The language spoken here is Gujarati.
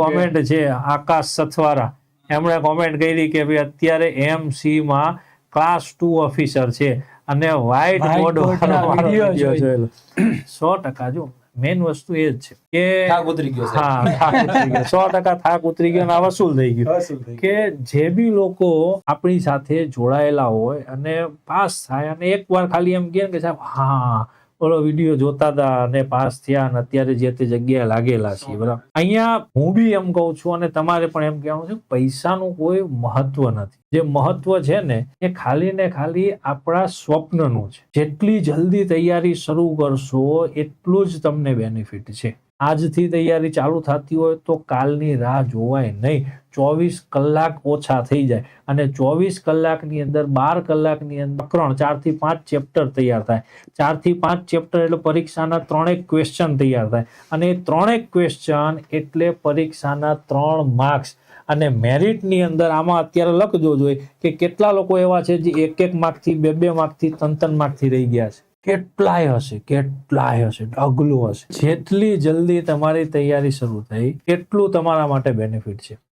કોમેન્ટ છે આકાશ સથવારા, એમણે કોમેન્ટ કરી કે ભાઈ અત્યારે MC માં ક્લાસ 2 ઓફિસર છે અને વ્હાઇટ બોર્ડ વાળો વિડિયો જોયેલો. 100% જો મેઇન વસ્તુ એ જ છે કે થાક ઉતરી ગયો છે. હા, થાક ઉતરી ગયો, 100% થાક ઉતરી ગયો અને વસૂલ થઈ ગયું. કે જે બી લોકો આપણી સાથે જોડાયેલા હોય અને પાસ થાય અને એકવાર ખાલી એમ કહે કે સાહેબ હા ઓલો વિડીયો જોતા હતા અને પાસ થયા અને અત્યારે જે તે જગ્યાએ લાગેલા છીએ, બરાબર. અહીંયા હું બી એમ કહું છું અને તમારે પણ એમ કહેવાનું છે, પૈસાનું કોઈ મહત્વ નથી. જે મહત્વ છે ને એ ખાલી ને ખાલી આપણા સ્વપ્નનું છે. જેટલી જલ્દી તૈયારી શરૂ કરશો એટલું જ તમને બેનિફિટ છે. આજથી તૈયારી ચાલુ થતી હોય તો કાલની રાહ જોવાય નહીં. 24 કલાક ઓછા થઈ જાય અને 24 કલાકની અંદર 12 કલાકની અંદર 4 થી 5 ચેપ્ટર તૈયાર થાય. 4 થી 5 ચેપ્ટર એટલે પરીક્ષાના 3 ક્વેશ્ચન તૈયાર થાય અને 3 ક્વેશ્ચન એટલે પરીક્ષાના 3 માર્ક્સ. અને મેરિટની અંદર આમાં અત્યારે લખજો જોઈએ કે કેટલા લોકો એવા છે જે 1 માર્કથી 2 માર્કથી 3 માર્કથી રહી ગયા છે. કેટલાય હશે, ઢગલો હશે. જેટલી જલ્દી તમારી તૈયારી શરૂ થઈ એટલું તમારા માટે બેનિફિટ છે.